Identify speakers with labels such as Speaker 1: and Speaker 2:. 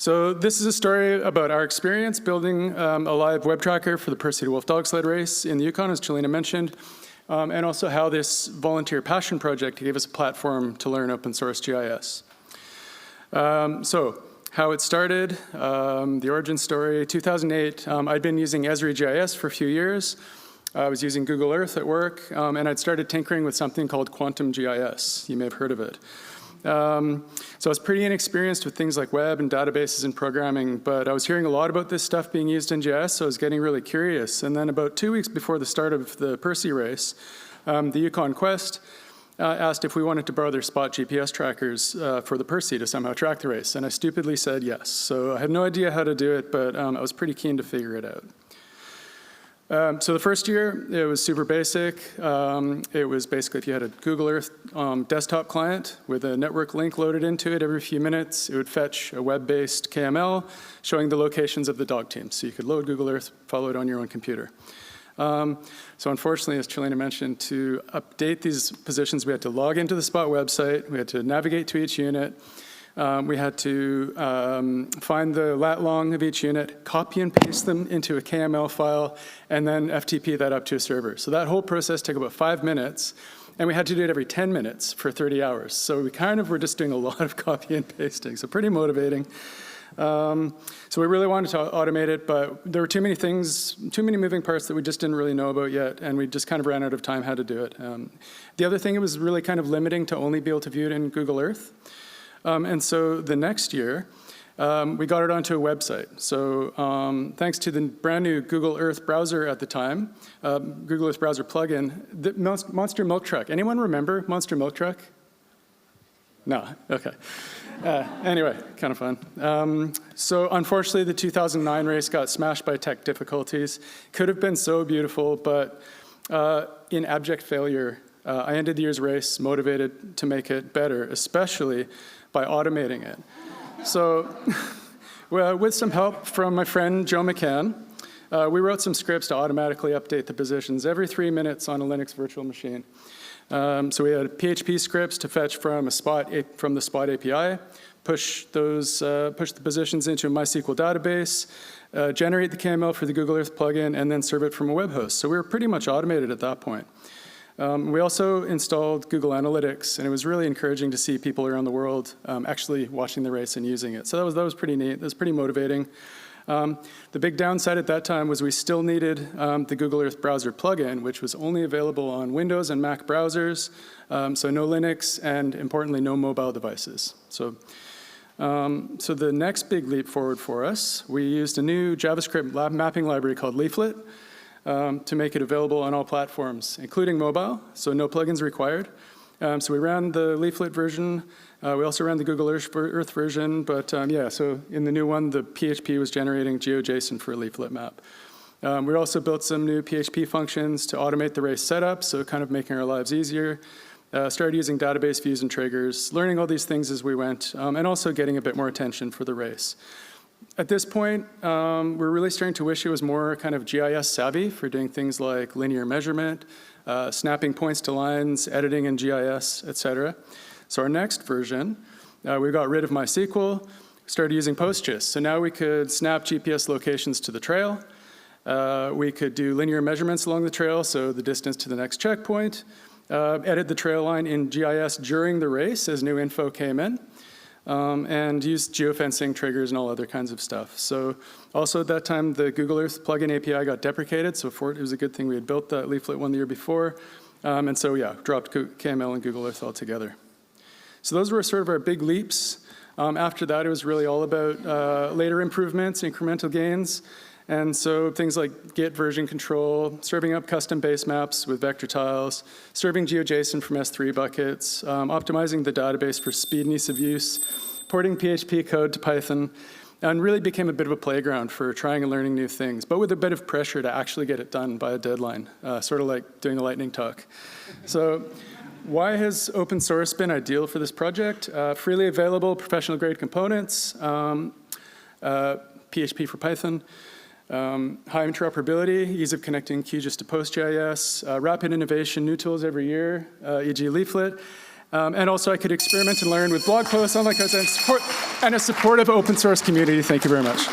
Speaker 1: So this is a story about our experience building a live web tracker for the Percy de Wolf dog sled race in the Yukon, as Chelina mentioned, and also how this volunteer passion project gave us a platform to learn open source GIS. So how it started, the origin story, 2008, I'd been using Esri GIS for a few years. I was using Google Earth at work, and I'd started tinkering with something called Quantum GIS. You may have heard of it. So I was pretty inexperienced with things like web and databases and programming, but I was hearing a lot about this stuff being used in GIS, so I was getting really curious. And then about 2 weeks before the start of the Percy race, the Yukon Quest asked if we wanted to borrow their Spot GPS trackers for the Percy to somehow track the race, and I stupidly said yes. So I had no idea how to do it, but I was pretty keen to figure it out. So the first year, it was super basic. It was basically if you had a Google Earth desktop client with a network link loaded into it every few minutes, it would fetch a web-based KML showing the locations of the dog teams. So you could load Google Earth, follow it on your own computer. So unfortunately, as Chelina mentioned, to update these positions, we had to log into the Spot website. We had to navigate to each unit. We had to find the lat long of each unit, copy and paste them into a KML file, and then FTP that up to a server. So that whole process took about 5 minutes, and we had to do it every 10 minutes for 30 hours. So we kind of were just doing a lot of copy and pasting, so pretty motivating. So we really wanted to automate it, but there were too many things, too many moving parts that we just didn't really know about yet, and we just kind of ran out of time how to do it. The other thing, it was really kind of limiting to only be able to view it in Google Earth. And so the next year, we got it onto a website. So thanks to the brand new Google Earth browser at the time, Google Earth browser plugin, the Monster Milk Truck. Anyone remember Monster Milk Truck? No, okay. Anyway, kind of fun. So unfortunately, the 2009 race got smashed by tech difficulties. Could have been so beautiful, but in abject failure, I ended the year's race motivated to make it better, especially by automating it. So well, with some help from my friend Joe McCann, we wrote some scripts to automatically update the positions every 3 minutes on a Linux virtual machine. So we had PHP scripts to fetch from the Spot API, push the positions into a MySQL database, generate the KML for the Google Earth plugin, and then serve it from a web host. So we were pretty much automated at that point. We also installed Google Analytics, and it was really encouraging to see people around the world actually watching the race and using it. So that was pretty neat. That was pretty motivating. The big downside at that time was we still needed the Google Earth browser plugin, which was only available on Windows and Mac browsers, so no Linux, and importantly, no mobile devices. So the next big leap forward for us, we used a new JavaScript mapping library called Leaflet, to make it available on all platforms, including mobile, so no plugins required. So we ran the Leaflet version. We also ran the Google Earth version, but yeah, so in the new one, the PHP was generating GeoJSON for a Leaflet map. We also built some new PHP functions to automate the race setup, so kind of making our lives easier. Started using database views and triggers, learning all these things as we went, and also getting a bit more attention for the race. At this point, we're really starting to wish it was more kind of GIS savvy for doing things like linear measurement, snapping points to lines, editing in GIS, et cetera. So our next version, we got rid of MySQL, started using PostGIS. So now we could snap GPS locations to the trail. We could do linear measurements along the trail, so the distance to the next checkpoint, edit the trail line in GIS during the race as new info came in. And used geofencing triggers and all other kinds of stuff. So also at that time, the Google Earth plugin API got deprecated, so it was a good thing we had built that Leaflet one the year before. And so yeah, dropped KML and Google Earth altogether. So those were sort of our big leaps. After that, it was really all about later improvements, incremental gains. And so things like Git version control, serving up custom base maps with vector tiles, serving GeoJSON from S3 buckets, optimizing the database for speed and ease of use, porting PHP code to Python, and really became a bit of a playground for trying and learning new things, but with a bit of pressure to actually get it done by a deadline, sort of like doing a lightning talk. So why has open source been ideal for this project? Freely available professional grade components, PHP for Python, high interoperability, ease of connecting QGIS to PostGIS, rapid innovation, new tools every year, e.g. Leaflet, And also I could experiment and learn with blog posts, online courses, and a supportive open source community. Thank you very much.